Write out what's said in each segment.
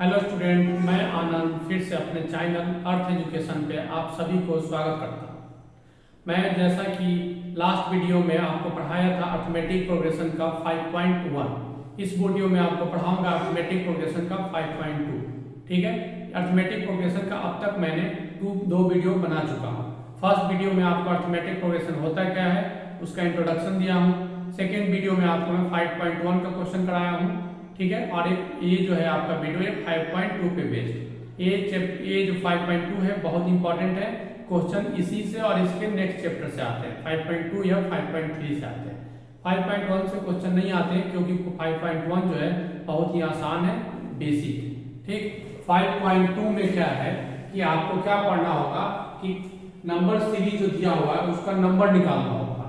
Hello student, मैं आनंद फिर से अपने चैनल अर्थ एजुकेशन पे आप सभी को स्वागत करता हूँ। मैं जैसा कि लास्ट वीडियो में आपको पढ़ाया था अर्थमेटिक प्रोग्रेशन का 5.1, इस वीडियो में आपको पढ़ाऊंगा अर्थमेटिक प्रोग्रेशन का 5.2। ठीक है, अर्थमेटिक प्रोग्रेशन का अब तक मैंने दो वीडियो बना चुका हूँ। फर्स्ट वीडियो में आपको अर्थमेटिक प्रोग्रेशन होता क्या है उसका इंट्रोडक्शन दिया हूँ। सेकेंड वीडियो में आपको मैं 5.1 का क्वेश्चन कराया हूँ। ठीक है, और ये जो है आपका वीडियो है 5.2 पे बेस्ड। ये जो 5.2 है बहुत इंपॉर्टेंट है, क्वेश्चन इसी से और इसके नेक्स्ट चैप्टर से आते हैं। 5.2 या 5.3 से आते हैं। 5.1 से क्वेश्चन नहीं आते क्योंकि 5.1 जो है बहुत ही आसान है, बेसिक। ठीक, 5.2 में क्या है कि आपको क्या पढ़ना होगा कि नंबर सीरीज जो दिया हुआ है उसका नंबर निकालना होगा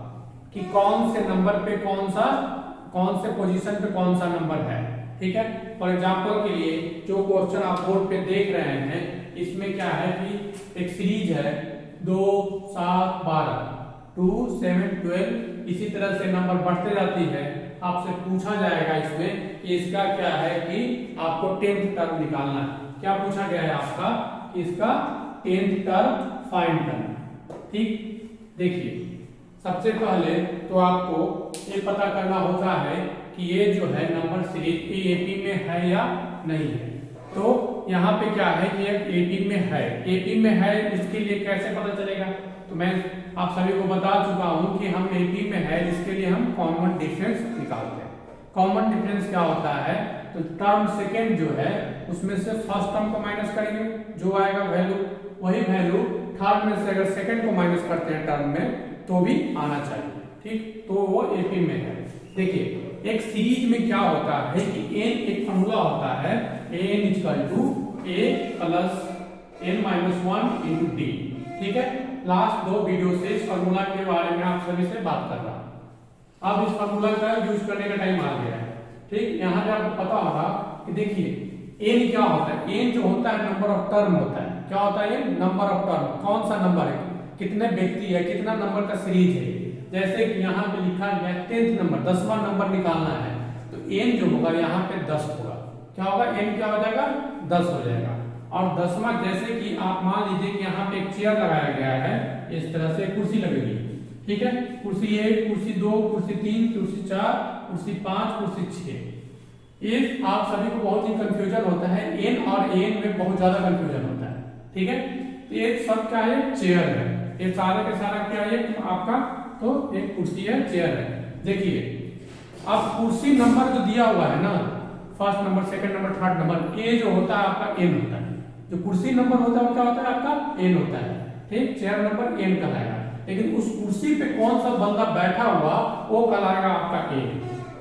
कि कौन से नंबर पे कौन से पोजीशन पे कौन सा नंबर है। ठीक है, फॉर एग्जांपल के लिए जो क्वेश्चन आप बोर्ड पे देख रहे हैं इसमें क्या है कि एक सीरीज है 2, 7, 12, 2, 7, 12, इसी तरह से नंबर बढ़ते जाती है। आपसे पूछा जाएगा इसमें कि इसका क्या है कि आपको 10th टर्म निकालना है। क्या पूछा गया है आपका कि इसका 10th टर्म फाइंड करना। ठीक, देखिए सबसे पहले तो आपको ये पता करना होता है कि ये जो है नंबर सीरीज एपी में है या नहीं है। तो यहाँ पे क्या है कि एपी में है। एपी में है इसके लिए कैसे पता चलेगा, तो मैं आप सभी को बता चुका हूँ कि हम एपी में है इसके लिए हम कॉमन डिफरेंस निकालते हैं। कॉमन डिफरेंस क्या होता है, तो टर्म सेकेंड जो है उसमें से फर्स्ट टर्म को माइनस करेंगे, जो आएगा वैल्यू वही वैल्यू थर्ड में से अगर सेकेंड को माइनस करते हैं टर्म में तो भी आना चाहिए। ठीक, तो वो एपी में है। देखिए एक सीरीज में क्या होता है कि n एक फॉर्मूला होता है n equal to a plus n minus 1 into D. ठीक है, लास्ट दो वीडियो से इस फॉर्मूला के बारे में आप सभी से बात कर रहा हूं। अब इस फॉर्मूला का यूज करने का टाइम आ गया है। ठीक, यहाँ पे आपको पता होगा कि देखिए n क्या होता है, n जो होता है नंबर ऑफ टर्म होता है। क्या होता है, नंबर ऑफ टर्म, कौन सा नंबर है, कितने व्यक्ति है, कितना नंबर का सीरीज है। जैसे कि यहाँ पे लिखा गया 10th नंबर, 10वां नंबर निकालना है, तो n जो होगा यहाँ पे 10 होगा। क्या होगा, n क्या हो जाएगा, 10 हो जाएगा। और 10वां जैसे कि आप मान लीजिए कि यहाँ पे एक चेयर लगाया गया है, इस तरह से कुर्सी लगेगी। ठीक है, कुर्सी 1, कुर्सी 2, कुर्सी 3, कुर्सी 4, कुर्सी 5, कुर्सी 6। ये आप सभी को बहुत ही कंफ्यूजन होता है, n और n में बहुत ज्यादा कंफ्यूजन होता है। ठीक है, तो ये सब क्या है, चेयर है। ये सारे के सारा क्या है आपका, तो एक कुर्सी है, चेयर है। देखिए अब कुर्सी नंबर जो दिया हुआ है ना, first number, second number, third number, ये जो होता है आपका n होता है। जो कुर्सी नंबर होता है वो क्या होता है आपका n होता है। ठीक, चेयर नंबर n कहलाएगा। लेकिन उस कुर्सी पे कौन सा बंदा बैठा हुआ वो कहलाएगा आपका n।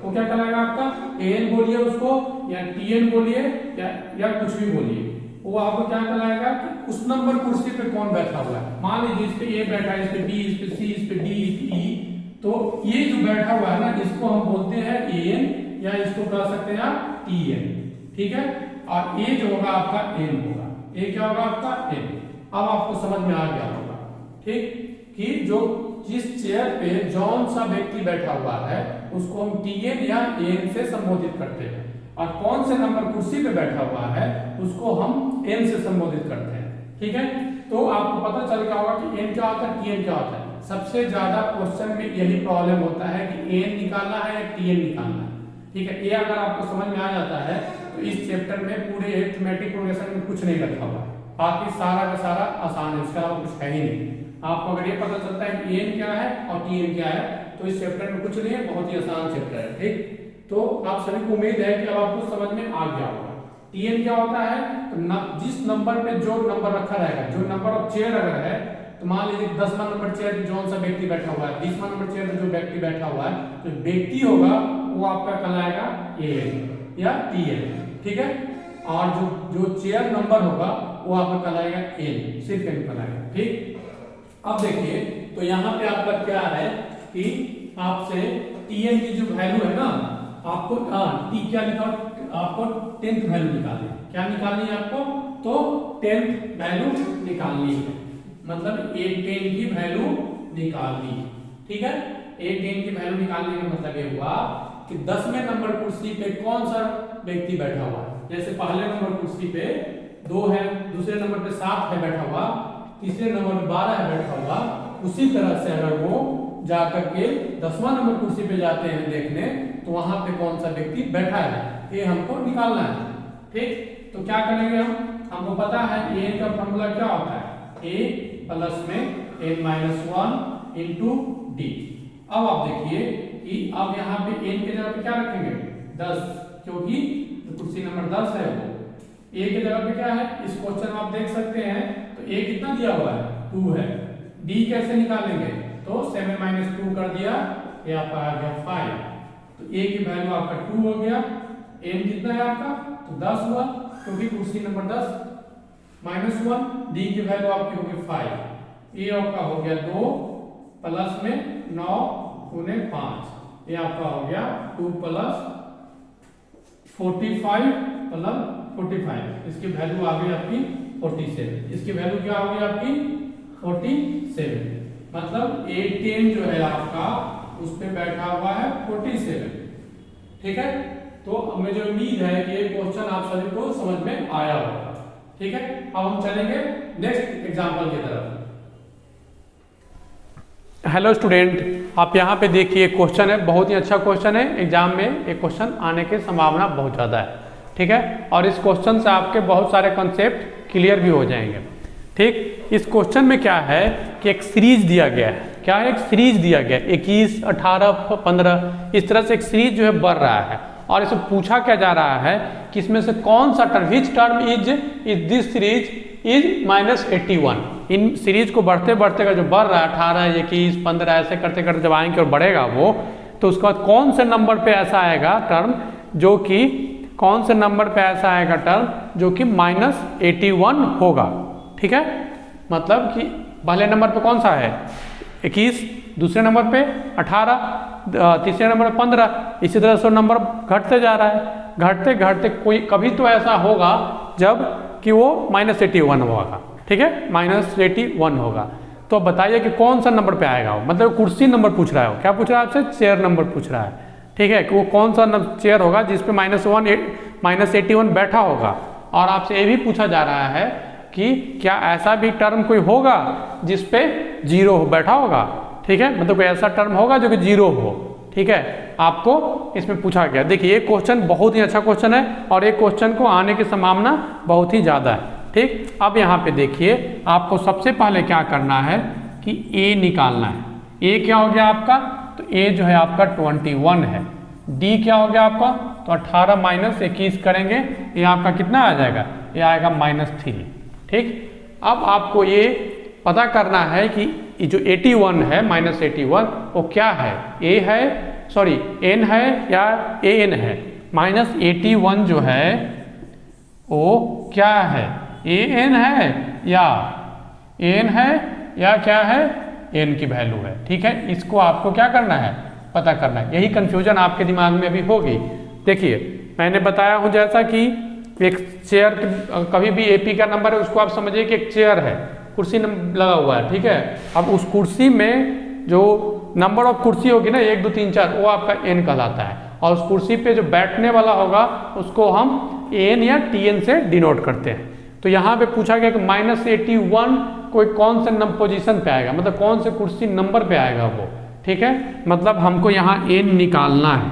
वो क्या कहलाएगा आपका n बोलिए उसको, या tn बोलिए, या कुछ भी बोलिए, वो आपको क्या कहलाएगा कि उस नंबर कुर्सी पे कौन बैठा हुआ है। मान लीजिए इस पे ए बैठा है, इस पे बी, इस पे सी, इस पे डी, इस पे ई, तो ये जो बैठा हुआ है ना इसको हम बोलते हैं एन, या इसको कह सकते हैं आप टीएन। ठीक है, और ये जो होगा आपका एन होगा। ये क्या होगा आपका एन। अब आपको समझ में आ गया होगा, ठीक, कि जो जिस चेयर पे जौन सा व्यक्ति बैठा हुआ है उसको हम टीएन या एन से संबोधित करते हैं, और कौन से नंबर कुर्सी पे बैठा हुआ है उसको हम एन से संबोधित करते हैं। ठीक है, तो आपको पता चल गया होगा कि एन क्या होता है, टीएन क्या होता है। सबसे ज्यादा क्वेश्चन में यही प्रॉब्लम होता है कि एन निकालना है या टीएन निकालना है। ठीक है, ये अगर आपको समझ में आ जाता है तो इस चैप्टर में पूरे अरिथमेटिक प्रोग्रेशन में कुछ नहीं रखा हुआ है, बाकी सारा का सारा आसान है, उसका कुछ है ही नहीं। आपको अगर ये पता चलता है कि एन क्या है और टीएन क्या है तो इस चैप्टर में कुछ नहीं है, बहुत ही आसान चैप्टर है। ठीक, तो आप सभी को उम्मीद है कि अब आपको समझ में आ गया होगा। टीएन क्या होता है, तो जिस नंबर पे जो नंबर रखा रहेगा, जो नंबर ऑफ चेयर अगर है, तो मान लीजिए 10वां नंबर चेयर पे जौन सा व्यक्ति बैठा हुआ है, 20वां नंबर चेयर पे जो व्यक्ति बैठा हुआ है, तो व्यक्ति होगा वो आपका कहलाएगा एन या टीएन। ठीक है, और जो चेयर नंबर होगा वो आपका कहलाएगा एन, सिर्फ एन कहलाएगा। ठीक, अब देखिए तो यहाँ पे आपका क्या है कि आपसे टीएन की जो वैल्यू है ना, आपको टी क्या लिखा, आपको 10th वैल्यू निकालनी है। क्या निकालनी है आपको, तो 10th वैल्यू निकालनी है, मतलब A10 की वैल्यू निकालनी है। ठीक है, A10 की वैल्यू निकालने का मतलब ये हुआ कि 10वें नंबर कुर्सी पे कौन सा व्यक्ति बैठा हुआ है, जैसे पहले नंबर कुर्सी पे 2 है, दूसरे नंबर पे 7 है बैठा हुआ, तीसरे नंबर पे 12 है बैठा हुआ, उसी तरह से अगर वो जाकर के 10वां नंबर कुर्सी पे जाते हैं देखने तो वहां पे कौन सा व्यक्ति बैठा है ये हमको निकालना है। ठीक, तो क्या करेंगे हमको पता है a का फॉर्मूला क्या होता है, a प्लस में n-1 इंटू डी। अब आप देखिए कि अब यहाँ पे n के जगह पे क्या रखेंगे 10, क्योंकि कुर्सी नंबर 10 है वो। a के जगह पे क्या है, इस क्वेश्चन में आप देख सकते हैं तो a कितना दिया हुआ है 2 है। d कैसे निकालेंगे, तो 7 - 2 कर दिया, ये आपका आ गया 5। तो a की वैल्यू आपका 2 हो गया, n कितना है आपका तो 10 हुआ, क्योंकि कुर्सी नंबर 10 -1, d की वैल्यू आपकी होगी 5, a आपका हो गया 2 प्लस में 9 गुने 5, ये आपका हो गया 2 प्लस 45 प्लस 45, इसकी वैल्यू आ गई आपकी 47, इसकी वैल्यू क्या होगी आपकी 47, मतलब A10 जो है आपका उस पे बैठा हुआ है 47। ठीक है, तो मुझे उम्मीद है कि ये क्वेश्चन आप सभी को समझ में आया होगा। ठीक है, अब हम चलेंगे नेक्स्ट एग्जांपल की तरफ। हेलो स्टूडेंट, आप यहाँ पे देखिए क्वेश्चन है, बहुत ही अच्छा क्वेश्चन है, एग्जाम में एक क्वेश्चन आने की संभावना बहुत ज़्यादा है। ठीक है, और इस क्वेश्चन से आपके बहुत सारे कॉन्सेप्ट क्लियर भी हो जाएंगे। ठीक, इस क्वेश्चन में क्या है कि एक सीरीज दिया गया है, क्या है, एक सीरीज दिया गया है 21, 18, 15, इस तरह से एक सीरीज जो है बढ़ रहा है, और इसमें पूछा क्या जा रहा है कि इसमें से कौन सा term, which term is this series is -81। In series को बढ़ते बढ़ते का जो बढ़ रहा है 18, 21, 15 ऐसे करते करते जब आएंगे और बढ़ेगा वो, तो उसके बाद कौन से नंबर पे ऐसा आएगा टर्म जो कि कौन से नंबर पे ऐसा आएगा टर्म जो कि -81 होगा। ठीक है, मतलब कि पहले नंबर पे कौन सा है 21, दूसरे नंबर पे 18, तीसरे नंबर पे 15, इसी तरह से नंबर घटते जा रहा है, घटते घटते कोई कभी तो ऐसा होगा जब कि वो -81 होगा। ठीक है, -81 होगा। तो बताइए कि कौन सा नंबर पे आएगा वो, मतलब कुर्सी नंबर पूछ रहा है, क्या पूछ रहा है आपसे, चेयर नंबर पूछ रहा है। ठीक है, कि वो कौन सा चेयर होगा जिसपे -81 बैठा होगा, और आपसे ये भी पूछा जा रहा है कि क्या ऐसा भी टर्म कोई होगा जिसपे 0 बैठा होगा। ठीक है, मतलब कोई ऐसा टर्म होगा जो कि 0 हो। ठीक है, आपको इसमें पूछा गया। देखिए ये क्वेश्चन बहुत ही अच्छा क्वेश्चन है, और एक क्वेश्चन को आने की संभावना बहुत ही ज़्यादा है। ठीक, अब यहाँ पे देखिए आपको सबसे पहले क्या करना है कि a निकालना है। a क्या हो गया आपका, तो a जो है आपका 21 है। d क्या हो गया आपका, तो 18 - 21 करेंगे, ये आपका कितना आ जाएगा, ये आएगा -3। ठीक, अब आपको ये पता करना है कि ये जो 81 है -81 वो क्या है, a है, सॉरी n है या an है। -81 जो है वो क्या है, an है या n है या क्या है, n की वैल्यू है। ठीक है, इसको आपको क्या करना है, पता करना है। यही कंफ्यूजन आपके दिमाग में अभी होगी। देखिए मैंने बताया हूँ जैसा कि एक चेयर, कभी भी AP का नंबर है उसको आप समझिए कि एक चेयर है, कुर्सी लगा हुआ है। ठीक है, अब उस कुर्सी में जो नंबर ऑफ कुर्सी होगी ना 1, 2, 3, 4, वो आपका n कहलाता है, और उस कुर्सी पे जो बैठने वाला होगा उसको हम an या tn से डिनोट करते हैं। तो यहाँ पे पूछा गया कि -81 कोई कौन से पोजीशन पे आएगा, मतलब कौन से कुर्सी नंबर पे आएगा वो। ठीक है, मतलब हमको यहाँ n निकालना है,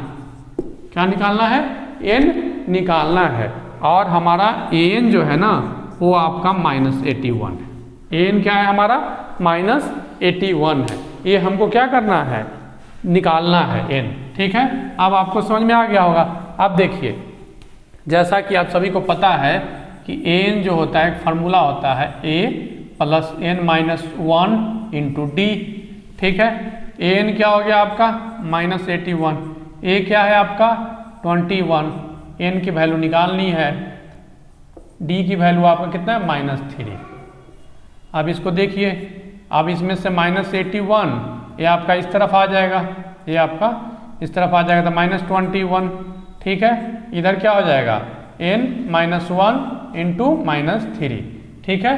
क्या निकालना है, n निकालना है, और हमारा an जो है ना वो आपका -81 है। an क्या है हमारा, -81 है। ये हमको क्या करना है, निकालना है n। ठीक है, अब आपको समझ में आ गया होगा। अब देखिए जैसा कि आप सभी को पता है कि n जो होता है एक फार्मूला होता है a + n-1 इंटू d। ठीक है, an क्या हो गया आपका -81, a क्या है आपका 21, n की वैल्यू निकालनी है, d की वैल्यू आपका कितना है -3। अब इसको देखिए, अब इसमें से -81 ये आपका इस तरफ आ जाएगा, ये आपका इस तरफ आ जाएगा तो -21। ठीक है, इधर क्या हो जाएगा n-1 इंटू -3। ठीक है,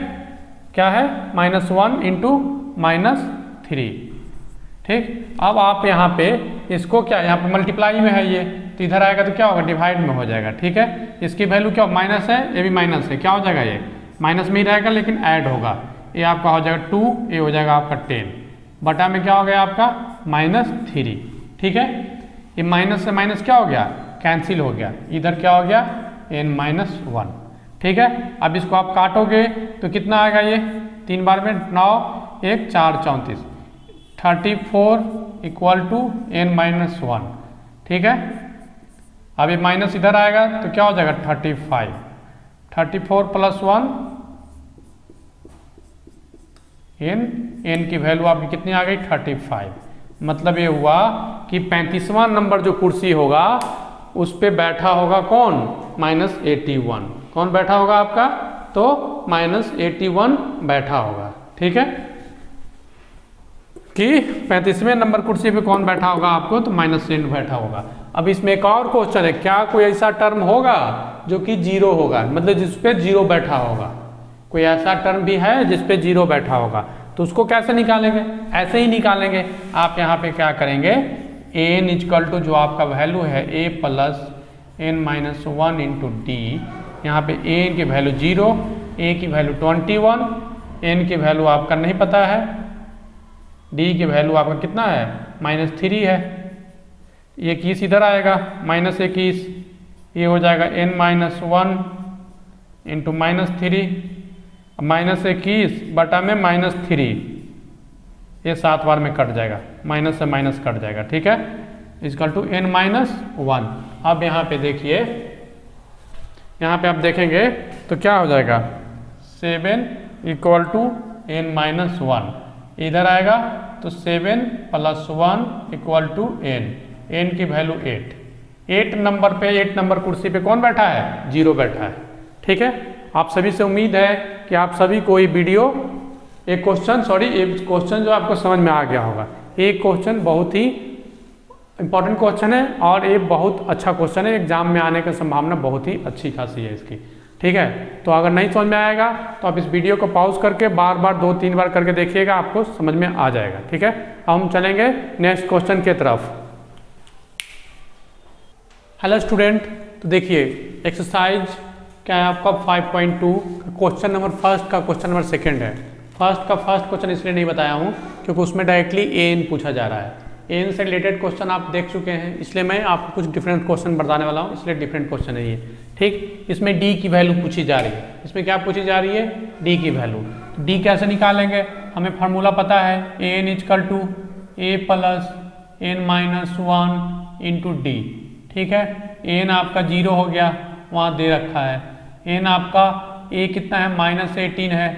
क्या है -1 इंटू -3। ठीक, अब आप यहाँ पे इसको क्या, यहाँ पे मल्टीप्लाई में है ये, तो इधर आएगा तो क्या होगा, डिवाइड में हो जाएगा। ठीक है, इसकी वैल्यू क्या माइनस है, ये भी माइनस है, क्या हो जाएगा, ये माइनस में ही रहेगा लेकिन ऐड होगा। ये आपका हो जाएगा 2, ये हो जाएगा आपका 10, बटा में क्या हो गया आपका -3। ठीक है, ये माइनस से माइनस क्या हो गया, कैंसिल हो गया, इधर क्या हो गया n-1। ठीक है, अब इसको आप काटोगे तो कितना आएगा, ये 3 बार में 9, 1 4 34, 34 इक्वल टू n-1। ठीक है, अब ये माइनस इधर आएगा तो क्या हो जाएगा 35, 34 + 1 n की वैल्यू आपकी कितनी आ गई 35। मतलब ये हुआ कि 35वां नंबर जो कुर्सी होगा उस पे बैठा होगा कौन, -81। कौन बैठा होगा आपका, तो -81 बैठा होगा। ठीक है, कि 35वें नंबर कुर्सी पे कौन बैठा होगा आपको, तो -n बैठा होगा। अब इसमें एक और क्वेश्चन है, क्या कोई ऐसा टर्म होगा जो कि 0 होगा, मतलब जिसपे 0 बैठा होगा, कोई ऐसा टर्म भी है जिसपे 0 बैठा होगा, तो उसको कैसे निकालेंगे, ऐसे ही निकालेंगे। आप यहाँ पे क्या करेंगे, n = जो आपका वैल्यू है a + n-1 × d, यहाँ पे a की वैल्यू 0, a की वैल्यू 21, n की वैल्यू आपका नहीं पता है, d की वैल्यू आपका कितना है -3 है, ये 21 इधर आएगा -21, ये हो जाएगा n-1 × -3, -21 बटा में -3, ये 7 बार में कट जाएगा, माइनस से माइनस कट जाएगा। ठीक है, = n-1। अब यहाँ पे देखिए, यहाँ पे आप देखेंगे तो क्या हो जाएगा 7 = n-1, इधर आएगा तो 7 + 1 = n की वैल्यू 8 नंबर पे, 8 नंबर कुर्सी पे कौन बैठा है, 0 बैठा है। ठीक है, आप सभी से उम्मीद है कि आप सभी को ये वीडियो, एक क्वेश्चन जो आपको समझ में आ गया होगा। एक क्वेश्चन बहुत ही इंपॉर्टेंट क्वेश्चन है और ये बहुत अच्छा क्वेश्चन है, एग्जाम में आने की संभावना बहुत ही अच्छी खासी है इसकी। ठीक है, तो अगर नहीं समझ में आएगा तो आप इस वीडियो को पॉज करके बार बार 2-3 बार करके देखिएगा, आपको समझ में आ जाएगा। ठीक है, अब हम चलेंगे नेक्स्ट क्वेश्चन की तरफ। हेलो स्टूडेंट, तो देखिए एक्सरसाइज क्या है आपका 5.2 क्वेश्चन नंबर फर्स्ट का क्वेश्चन नंबर सेकंड है। फर्स्ट क्वेश्चन इसलिए नहीं बताया हूँ क्योंकि उसमें डायरेक्टली एन पूछा जा रहा है, एन से रिलेटेड क्वेश्चन आप देख चुके हैं, इसलिए मैं आपको कुछ डिफरेंट क्वेश्चन बताने वाला हूँ, इसलिए डिफरेंट क्वेश्चन है ये। ठीक, इसमें डी की वैल्यू पूछी जा रही है, इसमें क्या पूछी जा रही है, डी की वैल्यू। तो डी कैसे निकालेंगे, हमें फार्मूला पता है, an = a + n-1 × d। ठीक है, n आपका 0 हो गया, वहाँ दे रखा है, n आपका a कितना है -18 है,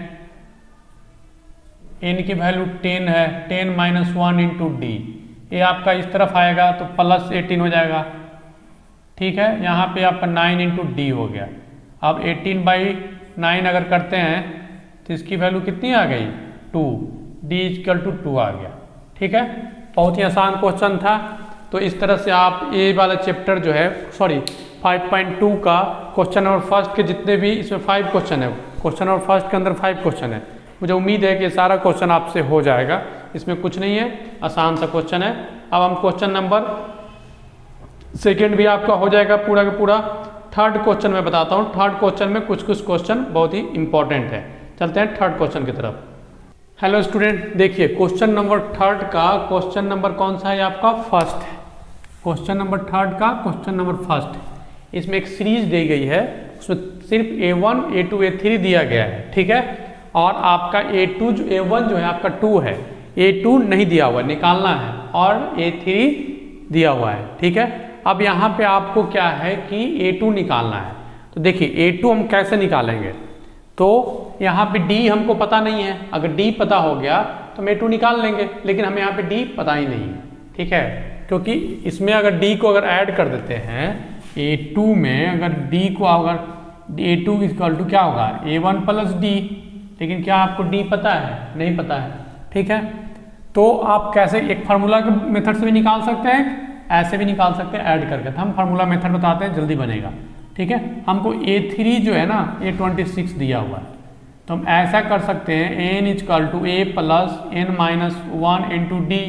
n की वैल्यू 10 है, 10 - 1 × d, ये आपका इस तरफ आएगा तो +18 हो जाएगा। ठीक है, यहाँ पे आपका 9 × d हो गया। अब 18/9 अगर करते हैं तो इसकी वैल्यू कितनी आ गई 2, d = 2 आ गया। ठीक है, बहुत ही आसान क्वेश्चन था। तो इस तरह से आप ये वाला चैप्टर जो है 5.2 का क्वेश्चन नंबर फर्स्ट के जितने भी, इसमें 5 क्वेश्चन है, क्वेश्चन नंबर फर्स्ट के अंदर 5 क्वेश्चन है। मुझे उम्मीद है कि सारा क्वेश्चन आपसे हो जाएगा, इसमें कुछ नहीं है, आसान सा क्वेश्चन है। अब हम क्वेश्चन नंबर सेकंड भी आपका हो जाएगा पूरा का पूरा। थर्ड क्वेश्चन मैं बताता हूँ, थर्ड क्वेश्चन में कुछ क्वेश्चन बहुत ही इंपॉर्टेंट है। चलते हैं थर्ड क्वेश्चन की तरफ। हेलो स्टूडेंट, देखिए क्वेश्चन नंबर थर्ड का क्वेश्चन नंबर कौन सा है, आपका फर्स्ट है। क्वेश्चन नंबर थर्ड का क्वेश्चन नंबर फर्स्ट है। इसमें एक सीरीज दी गई है, उसमें सिर्फ A1, A2, A3 दिया गया है। ठीक है, और आपका A1 जो है आपका 2 है, A2 नहीं दिया हुआ, निकालना है, और A3 दिया हुआ है। ठीक है, अब यहाँ पे आपको क्या है कि A2 निकालना है। तो देखिए A2 हम कैसे निकालेंगे, तो यहाँ पे D हमको पता नहीं है, अगर D पता हो गया तो हम A2 निकाल लेंगे, लेकिन हमें यहाँ पे D पता ही नहीं है। ठीक है, क्योंकि इसमें अगर D को अगर ऐड कर देते हैं A2 में, अगर D को अगर A2 = क्या होगा A1 + D, लेकिन क्या आपको D पता है, नहीं पता है। ठीक है, तो आप कैसे, एक फार्मूला के मेथड से भी निकाल सकते हैं, ऐसे भी निकाल सकते हैं ऐड करके। तो हम फार्मूला मेथड बताते हैं, जल्दी बनेगा। ठीक है, हमको A3 जो है ना A26 दिया हुआ है, तो हम ऐसा कर सकते हैं n = a + n-1 × d।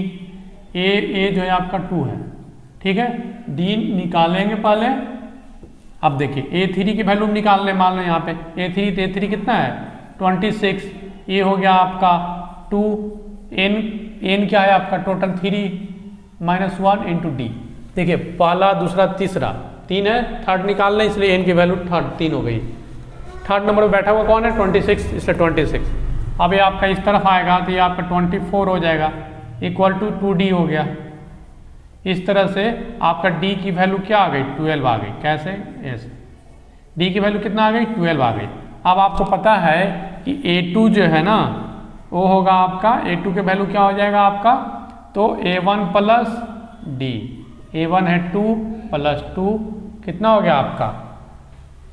a जो है आपका 2 है। ठीक है, डी निकालेंगे पहले। अब देखिए A3 की वैल्यू निकालने, मान लो यहाँ पे A3 तो A3 कितना है 26, ये हो गया आपका 2, n क्या है आपका टोटल 3 -1 इंटू डी। देखिए पहला दूसरा तीसरा 3 है, थर्ड निकालना है इसलिए n की वैल्यू थर्ड 3 हो गई। थर्ड नंबर पर बैठा हुआ कौन है 26, इसलिए 26। अब ये आपका इस तरफ आएगा तो ये आपका 24 हो जाएगा इक्वल टू 2d हो गया। इस तरह से आपका d की वैल्यू क्या आ गई 12 आ गई। कैसे? ऐसे d की वैल्यू कितना आ गई 12 आ गई। अब आपको पता है कि A2 जो है ना वो होगा आपका A2 के वैल्यू क्या हो जाएगा आपका, तो A1 प्लस d, A1 है 2 प्लस 2 कितना हो गया आपका,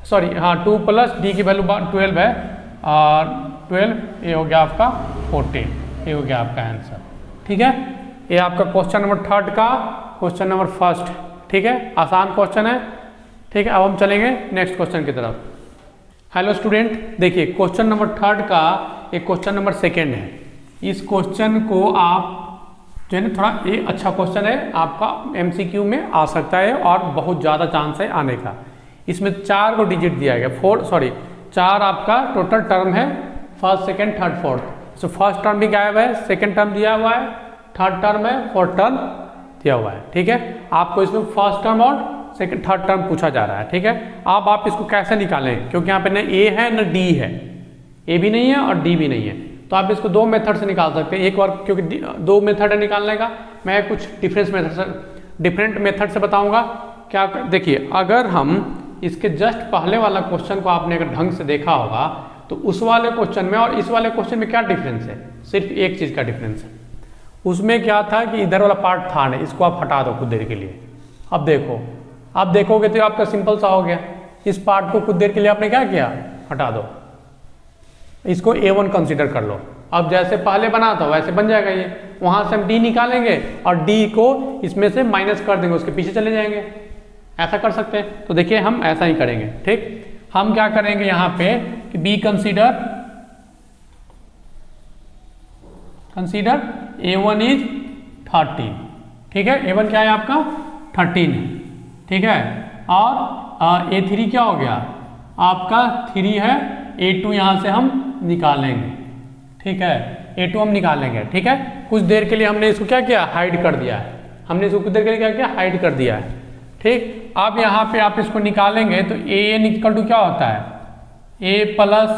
सॉरी हाँ 2 प्लस d की वैल्यू 12 है और 12 ये हो गया आपका 14, ये हो गया आपका आंसर। ठीक है, ये आपका क्वेश्चन नंबर थर्ड का क्वेश्चन नंबर फर्स्ट। ठीक है, आसान क्वेश्चन है। ठीक है, अब हम चलेंगे नेक्स्ट क्वेश्चन की तरफ। हेलो स्टूडेंट, देखिए क्वेश्चन नंबर थर्ड का एक क्वेश्चन नंबर सेकेंड है। इस क्वेश्चन को आप जो है ना थोड़ा ये अच्छा क्वेश्चन है, आपका MCQ में आ सकता है और बहुत ज़्यादा चांस है आने का। इसमें 4 को डिजिट दिया गया, 4 आपका टोटल टर्म है, first second third fourth. So first term भी गायब है, सेकेंड टर्म दिया हुआ है, थर्ड टर्म है, फोर्थ टर्म दिया हुआ है। ठीक है, आपको इसमें फर्स्ट टर्म और सेकंड थर्ड टर्म पूछा जा रहा है। ठीक है, अब आप इसको कैसे निकालें, क्योंकि यहाँ पे न ए है न डी है, ए भी नहीं है और डी भी नहीं है, तो आप इसको 2 मेथड से निकाल सकते हैं। एक बार क्योंकि 2 मेथड है निकालने का, मैं कुछ डिफरेंट मेथड से बताऊंगा। क्या देखिए, अगर हम इसके जस्ट पहले वाला क्वेश्चन को आपने अगर ढंग से देखा होगा तो उस वाले क्वेश्चन में और इस वाले क्वेश्चन में क्या डिफरेंस है, सिर्फ एक चीज़ का डिफरेंस है। उसमें क्या था कि इधर वाला पार्ट था नहीं, इसको आप हटा दो कुछ देर के लिए। अब देखो, आप देखोगे तो आपका सिंपल सा हो गया। इस पार्ट को कुछ देर के लिए आपने क्या किया, हटा दो, इसको A1 कंसीडर कर लो। अब जैसे पहले बना था वैसे बन जाएगा ये। वहां से हम D निकालेंगे और D को इसमें से माइनस कर देंगे, उसके पीछे चले जाएंगे। ऐसा कर सकते हैं, तो देखिए हम ऐसा ही करेंगे। ठीक, हम क्या करेंगे यहाँ पे कि B कंसीडर A1 इज 13। ठीक है, A1 क्या है आपका 13 है। ठीक है, और A3 क्या हो गया आपका 3 है, A2 यहाँ से हम निकालेंगे। ठीक है, A2 हम निकालेंगे। ठीक है, कुछ देर के लिए हमने इसको क्या किया, हाइड कर दिया है। हमने इसको कुछ देर के लिए क्या किया, हाइड कर दिया है। ठीक, अब यहाँ पे आप इसको निकालेंगे तो AN इक्वल टू क्या होता है, A plus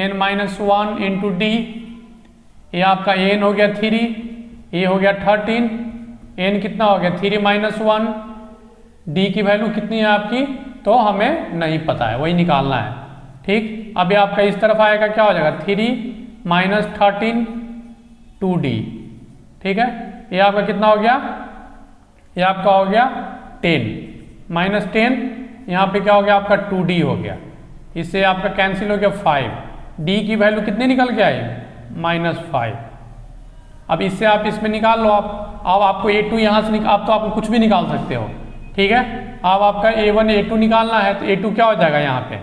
N minus 1 into D. ये आपका N हो गया 3, ये हो गया 13, N कितना हो गया 3 माइनस 1, D की वैल्यू कितनी है आपकी, तो हमें नहीं पता है, वही निकालना है। ठीक, अब ये आपका इस तरफ आएगा, क्या हो जाएगा 3 माइनस 13 2D। ठीक है, ये आपका कितना हो गया, ये आपका हो गया 10 माइनस 10, यहाँ पे क्या हो गया आपका 2D हो गया। इससे आपका कैंसिल हो गया 5, D की वैल्यू कितनी निकल के आई -5। अब इससे आप इसमें निकाल लो। आप अब आपको A2 यहाँ से आप तो आप कुछ भी निकाल सकते हो। ठीक है, अब आपका A1 A2 निकालना है तो A2 क्या हो जाएगा, यहाँ पे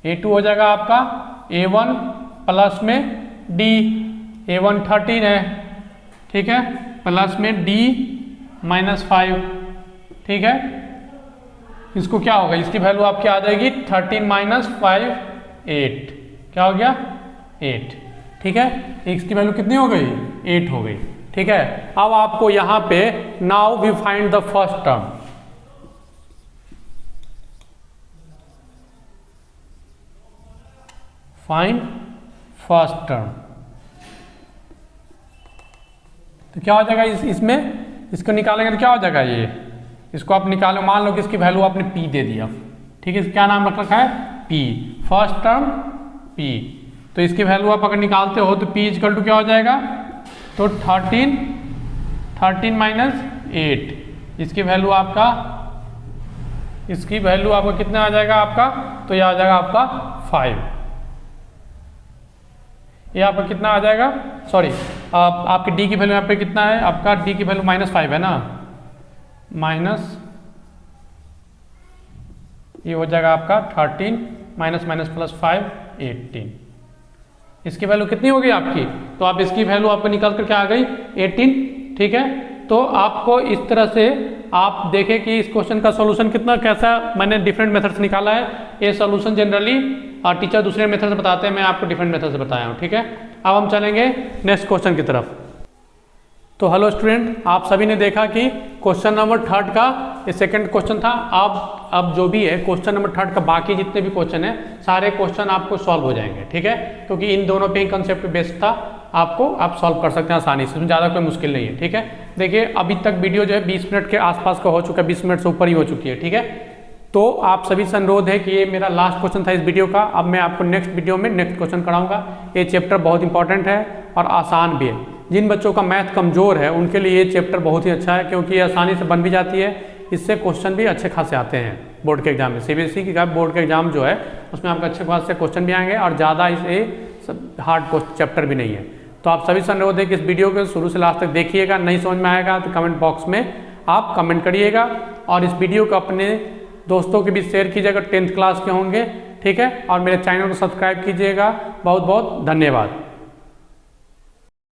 A2 हो जाएगा आपका A1 प्लस में D, A1 13 है। ठीक है, प्लस में D -5। ठीक है, इसको क्या होगा, इसकी वैल्यू आपकी आ जाएगी 13 माइनस 5 8, क्या हो गया 8। ठीक है, x की वैल्यू कितनी हो गई 8 हो गई। ठीक है, अब आपको यहां पे now we find the first term. Find first term, तो क्या हो जाएगा इसमें, इसको निकालेंगे तो क्या हो जाएगा, ये इसको आप निकालो। मान लो कि इसकी वैल्यू आपने P दे दिया। ठीक है, क्या नाम रख रखा है P, फर्स्ट टर्म P। तो इसकी वैल्यू आप अगर निकालते हो तो P इक्वल टू क्या हो जाएगा, तो 13 माइनस 8, इसकी वैल्यू आपका कितना आ जाएगा आपका, तो ये आ जाएगा आपका 5। ये आपका कितना आ जाएगा, सॉरी आपकी D की वैल्यू यहाँ पे कितना है, आपका D की वैल्यू -5 है ना, माइनस ये हो जाएगा आपका 13 माइनस माइनस प्लस 5 18। इसकी वैल्यू कितनी होगी आपकी, तो आप इसकी वैल्यू आपको निकाल कर क्या आ गई 18। ठीक है, तो आपको इस तरह से आप देखें कि इस क्वेश्चन का सॉल्यूशन कितना कैसा मैंने डिफरेंट मेथड से निकाला है। ये सॉल्यूशन जनरली टीचर दूसरे मेथड से बताते हैं, मैं आपको डिफरेंट मेथड से बताया हूँ। ठीक है, अब हम चलेंगे नेक्स्ट क्वेश्चन की तरफ। तो हेलो स्टूडेंट, आप सभी ने देखा कि क्वेश्चन नंबर 3 का ये सेकंड क्वेश्चन था। अब जो भी है क्वेश्चन नंबर 3 का बाकी जितने भी क्वेश्चन है सारे क्वेश्चन आपको सॉल्व हो जाएंगे। ठीक है, क्योंकि इन दोनों पे ही कंसेप्ट बेस्ड था, आपको आप सॉल्व कर सकते हैं आसानी से, ज़्यादा कोई मुश्किल नहीं है। ठीक है, देखिए अभी तक वीडियो जो है 20 मिनट के आसपास का हो चुका है, 20 मिनट से ऊपर ही हो चुकी है। ठीक है, तो आप सभी से अनुरोध है कि ये मेरा लास्ट क्वेश्चन था इस वीडियो का। अब मैं आपको नेक्स्ट वीडियो में नेक्स्ट क्वेश्चन कराऊंगा। ये चैप्टर बहुत इंपॉर्टेंट है और आसान भी है। जिन बच्चों का मैथ कमज़ोर है उनके लिए ये चैप्टर बहुत ही अच्छा है, क्योंकि ये आसानी से बन भी जाती है। इससे क्वेश्चन भी अच्छे खासे आते हैं बोर्ड के एग्जाम में। CBSE की बोर्ड के एग्जाम जो है उसमें आपके अच्छे खासे क्वेश्चन भी आएंगे और ज़्यादा इसे हार्ड चैप्टर भी नहीं है। तो आप सभी से अनुरोध है कि इस वीडियो को शुरू से लास्ट तक देखिएगा। नहीं समझ में आएगा तो कमेंट बॉक्स में आप कमेंट करिएगा और इस वीडियो को अपने दोस्तों के बीच शेयर कीजिएगा, 10th क्लास के होंगे। ठीक है, और मेरे चैनल को सब्सक्राइब कीजिएगा। बहुत बहुत धन्यवाद।